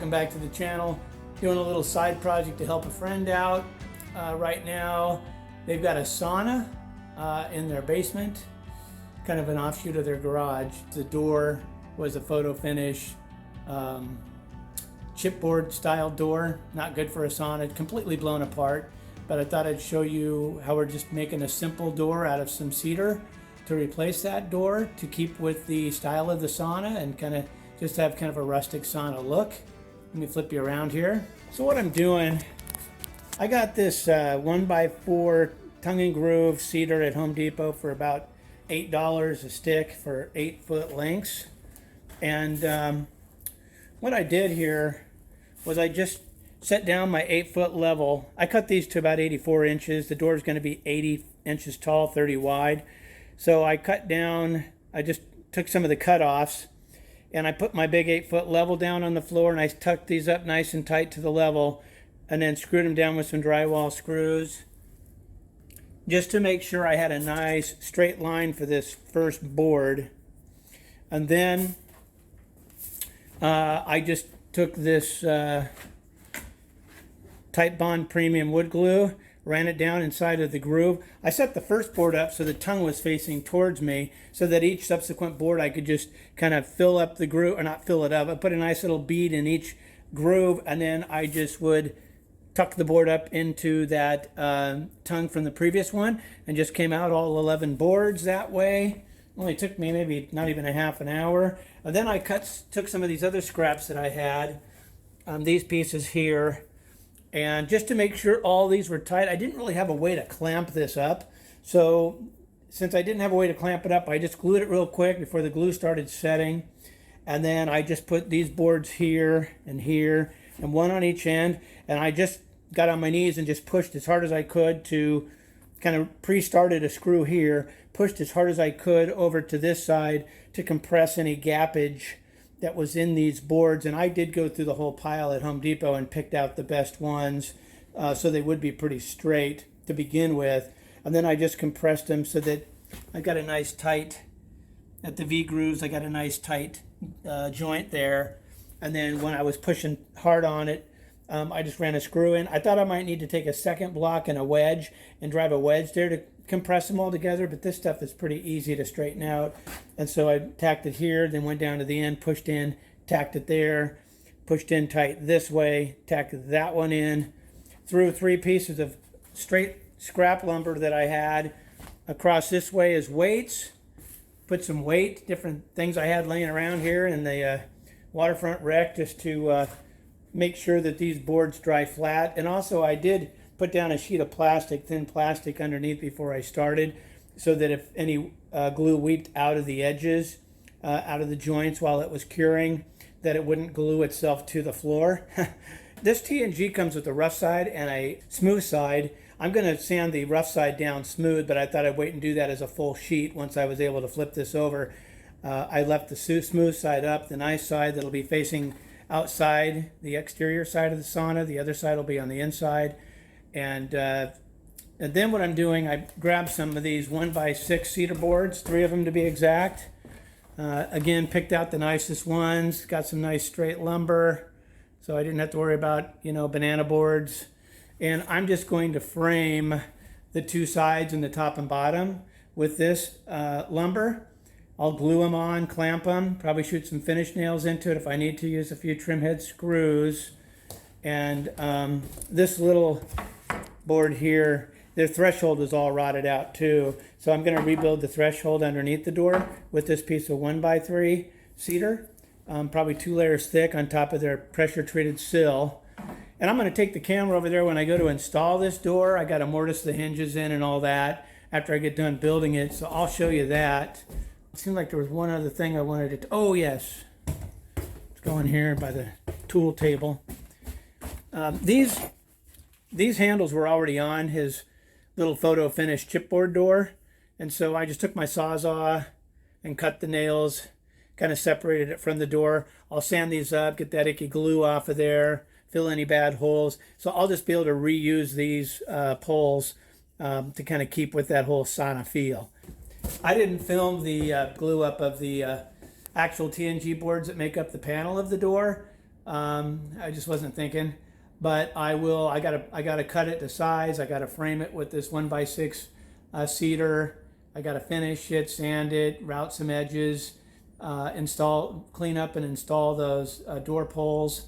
welcome back to the channel. Doing a little side project to help a friend out. Right now they've got a sauna in their basement, kind of an offshoot of their garage. The door was a photo finish chipboard style door, not good for a sauna, completely blown apart. But I thought I'd show you how we're just making a simple door out of some cedar to replace that door to keep with the style of the sauna and kind of just have kind of a rustic sauna look. Let me flip you around here. So what I'm doing, I got this 1x4 tongue and groove cedar at Home Depot for about $8 a stick for 8-foot lengths. And what I did here was I just set down my 8-foot level. I cut these to about 84 inches. The door is going to be 80 inches tall, 30 wide. So I cut down, I just took some of the cutoffs and I put my big 8-foot level down on the floor and I tucked these up nice and tight to the level and then screwed them down with some drywall screws just to make sure I had a nice straight line for this first board. And then I just took this Type Bond premium wood glue, ran it down inside of the groove. I set the first board up so the tongue was facing towards me so that each subsequent board I could just kind of fill up the groove, or not fill it up, I put a nice little bead in each groove and then I just would tuck the board up into that tongue from the previous one and just came out all 11 boards that way. Only took me maybe not even a half an hour. And then I took some of these other scraps that I had, these pieces here, and just to make sure all these were tight, I didn't really have a way to clamp this up. So since I didn't have a way to clamp it up, I just glued it real quick before the glue started setting. And then I just put these boards here and one on each end. And I just got on my knees and just pushed as hard as I could to kind of pre-started a screw here, pushed as hard as I could over to this side to compress any gappage that was in these boards. And I did go through the whole pile at Home Depot and picked out the best ones so they would be pretty straight to begin with. And then I just compressed them so that I got a nice tight, at the V grooves, I got a nice tight joint there. And then when I was pushing hard on it, I just ran a screw in. I thought I might need to take a second block and a wedge and drive a wedge there to compress them all together, but this stuff is pretty easy to straighten out. And so I tacked it here, then went down to the end, pushed in, tacked it there, pushed in tight this way, tacked that one in, threw 3 pieces of straight scrap lumber that I had across this way as weights, put some weight, different things I had laying around here in the Waterfront Wreck just to make sure that these boards dry flat. And also I did put down a sheet of plastic, thin plastic underneath before I started, so that if any glue weeped out of the edges, out of the joints while it was curing, that it wouldn't glue itself to the floor. This T&G comes with a rough side and a smooth side. I'm going to sand the rough side down smooth, but I thought I'd wait and do that as a full sheet once I was able to flip this over. I left the smooth side up, the nice side that'll be facing outside, the exterior side of the sauna. The other side will be on the inside. And then what I'm doing, I grabbed some of these 1x6 cedar boards, 3 of them to be exact. Again, picked out the nicest ones, got some nice straight lumber, so I didn't have to worry about, banana boards. And I'm just going to frame the 2 sides and the top and bottom with this lumber. I'll glue them on, clamp them, probably shoot some finish nails into it if I need to, use a few trim head screws. And this little board here, their threshold is all rotted out too. So I'm going to rebuild the threshold underneath the door with this piece of 1x3 cedar, probably 2 layers thick on top of their pressure treated sill. And I'm going to take the camera over there when I go to install this door. I got to mortise the hinges in and all that after I get done building it. So I'll show you that. It seemed like there was one other thing I wanted to, oh yes. Let's go in here by the tool table. These handles were already on his little photo finish chipboard door. And so I just took my Sawzall and cut the nails, kind of separated it from the door. I'll sand these up, get that icky glue off of there, fill any bad holes. So I'll just be able to reuse these poles to kind of keep with that whole sauna feel. I didn't film the glue up of the actual T&G boards that make up the panel of the door. I just wasn't thinking, but I will. I gotta cut it to size. I gotta frame it with this 1x6 cedar. I gotta finish it, sand it, route some edges, clean up and install those door pulls,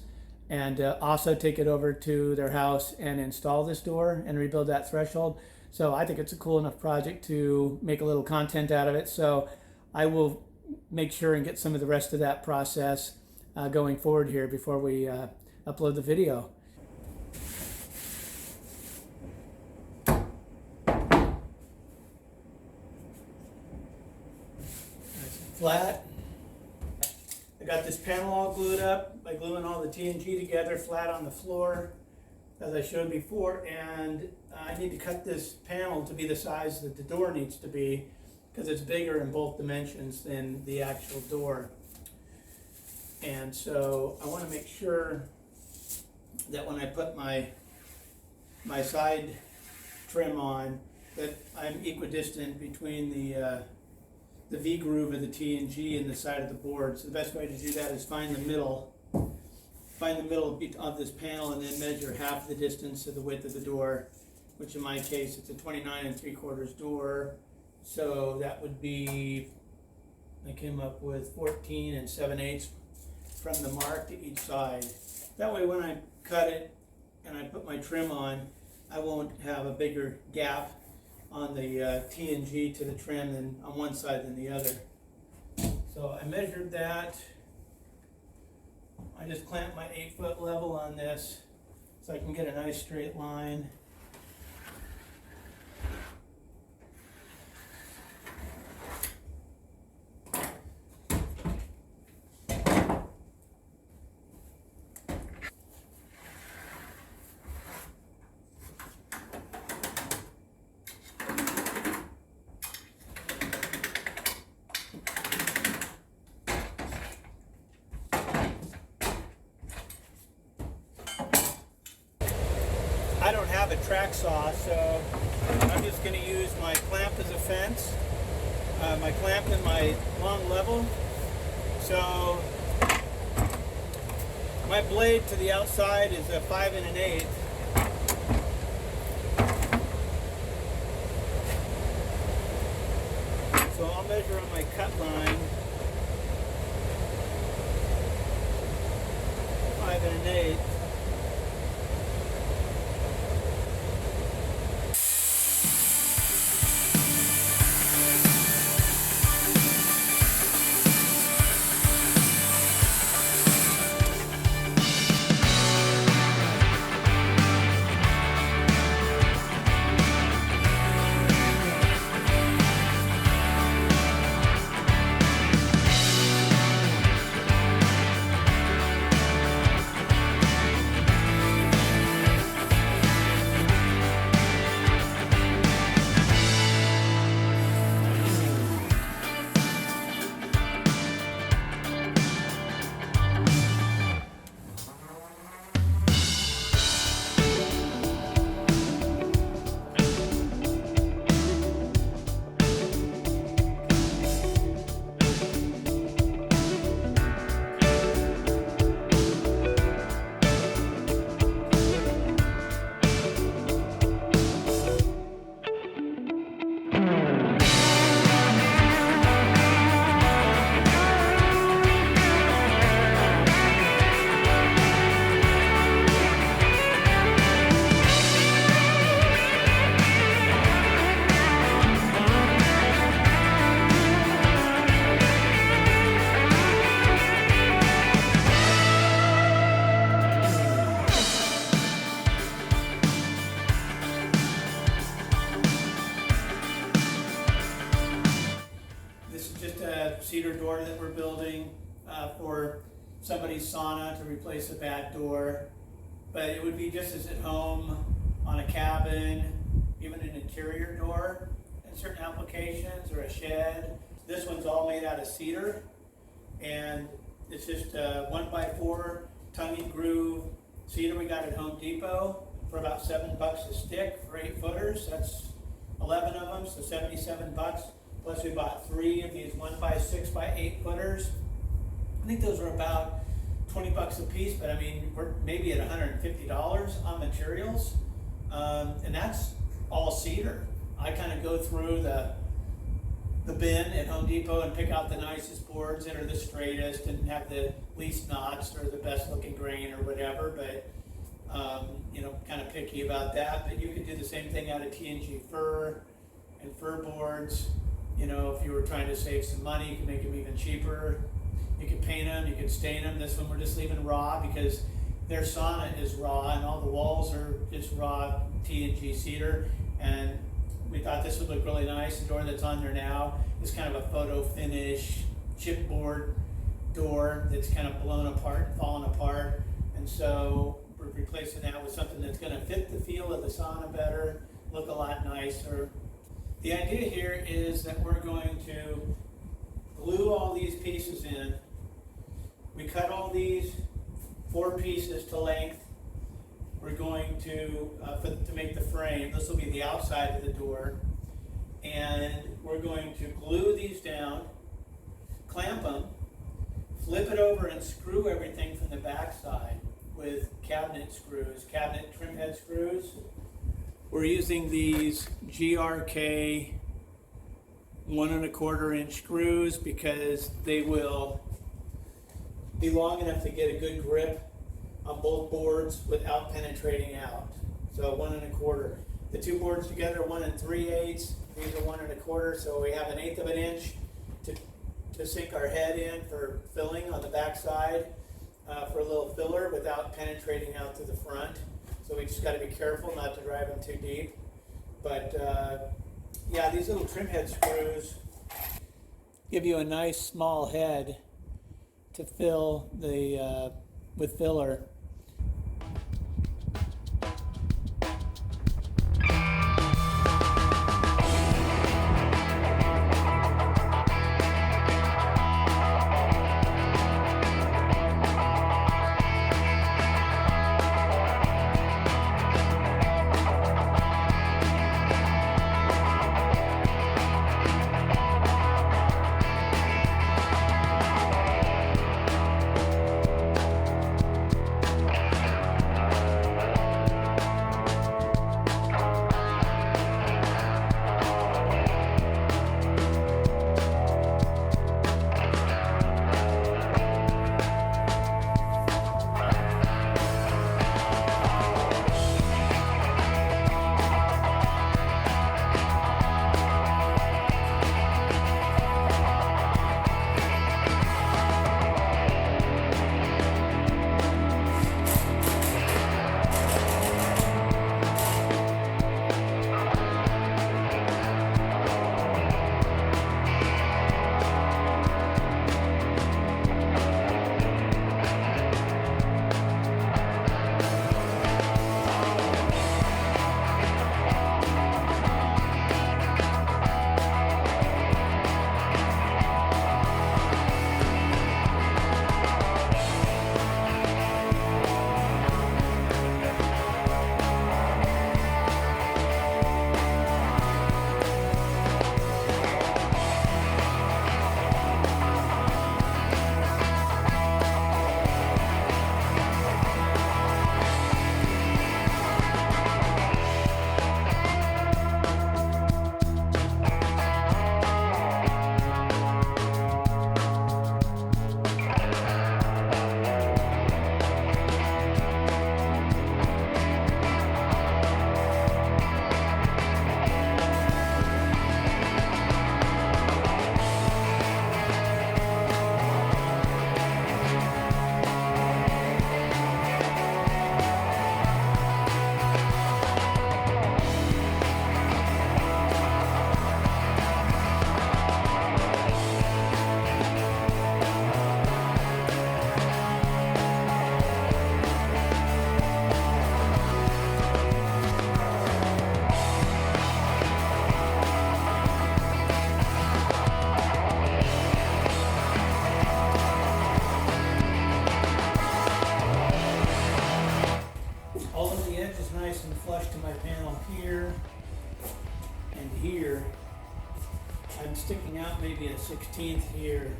and also take it over to their house and install this door and rebuild that threshold. So I think it's a cool enough project to make a little content out of it. So I will make sure and get some of the rest of that process going forward here before we upload the video. Nice and flat. I got this panel all glued up by gluing all the TNG together flat on the floor, as I showed before, and I need to cut this panel to be the size that the door needs to be, because it's bigger in both dimensions than the actual door. And so I want to make sure that when I put my side trim on, that I'm equidistant between the V groove of the TNG and the side of the board. So the best way to do that is find the middle of this panel, and then measure half the distance of the width of the door, which in my case it's a 29 3/4 door. So that would be, I came up with 14 7/8 from the mark to each side. That way when I cut it and I put my trim on, I won't have a bigger gap on the TNG to the trim than on one side than the other. So I measured that. I just clamped my 8-foot level on this so I can get a nice straight line. I don't have a track saw, so I'm just going to use my clamp as a fence, my clamp and my long level. So my blade to the outside is a 5 1/8. So I'll measure on my cut line 5 1/8. Cedar door that we're building for somebody's sauna to replace a bad door, but it would be just as at home on a cabin, even an interior door in certain applications, or a shed. This one's all made out of cedar, and it's just a 1x4 tongue groove cedar we got at Home Depot for about $7 a stick for 8-footers. That's 11 of them, so $77. Plus we bought 3 of these 1x6 by 8-footers. I think those were about 20 bucks a piece, but I mean, we're maybe at $150 on materials. And that's all cedar. I kind of go through the bin at Home Depot and pick out the nicest boards that are the straightest and have the least knots or the best looking grain or whatever, but you know, kind of picky about that. But you could do the same thing out of TNG fir and fir boards. You know, if you were trying to save some money, you could make them even cheaper. You could paint them, you could stain them. This one we're just leaving raw because their sauna is raw and all the walls are just raw TNG cedar. And we thought this would look really nice. The door that's on there now is kind of a photo finish chipboard door that's kind of blown apart and fallen apart. And so we're replacing that with something that's going to fit the feel of the sauna better, look a lot nicer. The idea here is that we're going to glue all these pieces in. We cut all these 4 pieces to length. We're going to make the frame. This will be the outside of the door. And we're going to glue these down, clamp them, flip it over and screw everything from the back side with cabinet screws, cabinet trim head screws. We're using these GRK 1 1/4 inch screws because they will be long enough to get a good grip on both boards without penetrating out. So 1 1/4. The 2 boards together, 1 3/8. These are 1 1/4. So we have 1/8 of an inch to sink our head in for filling on the back side for a little filler without penetrating out to the front. So we just got to be careful not to drive them too deep. But yeah, these little trim head screws give you a nice small head to fill the with filler. Sticking out maybe a 1/16 here.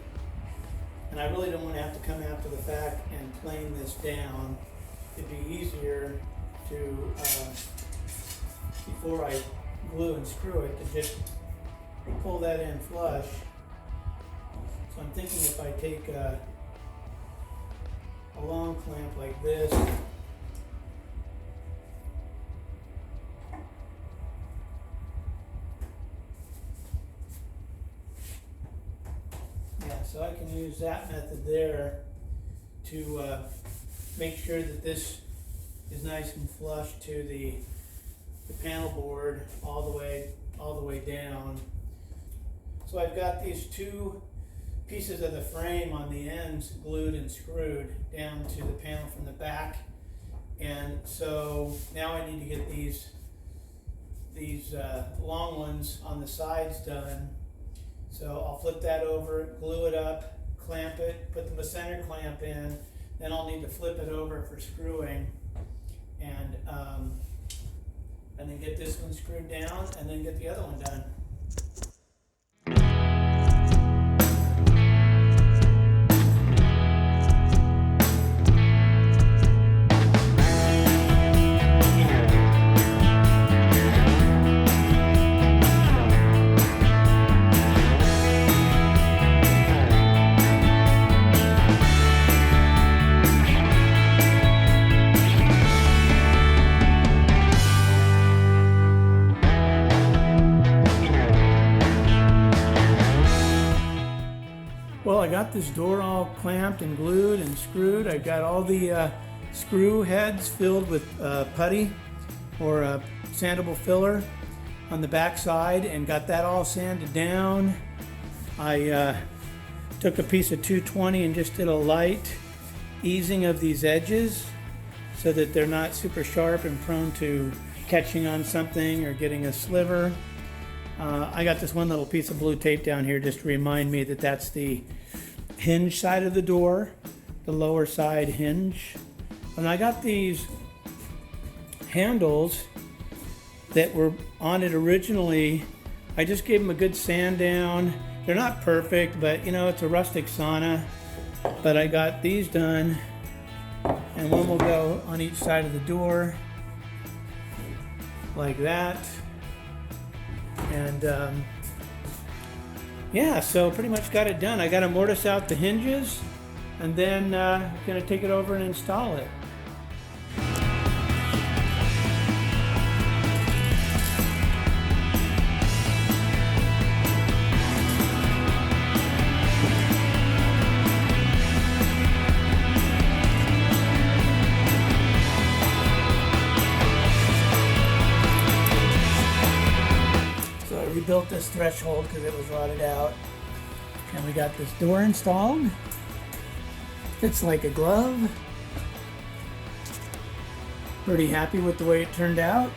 And I really don't want to have to come after the fact and plane this down. It'd be easier to, before I glue and screw it, to just pull that in flush. So I'm thinking if I take a long clamp like this, so I can use that method there to make sure that this is nice and flush to the panel board all the way down. So I've got these two pieces of the frame on the ends glued and screwed down to the panel from the back, and so now I need to get these long ones on the sides done. So I'll flip that over, glue it up, clamp it, put the center clamp in, then I'll need to flip it over for screwing, and then get this one screwed down, and then get the other one done. Well, I got this door all clamped and glued and screwed. I've got all the screw heads filled with putty or sandable filler on the back side, and got that all sanded down. I took a piece of 220 and just did a light easing of these edges so that they're not super sharp and prone to catching on something or getting a sliver. I got this one little piece of blue tape down here just to remind me that that's the hinge side of the door, the lower side hinge. And I got these handles that were on it originally. I just gave them a good sand down. They're not perfect, but you know, it's a rustic sauna. But I got these done, and one will go on each side of the door like that. And yeah, so pretty much got it done. I got to mortise out the hinges, and then gonna take it over and install it. Built this threshold because it was rotted out, and we got this door installed. Fits like a glove. Pretty happy with the way it turned out.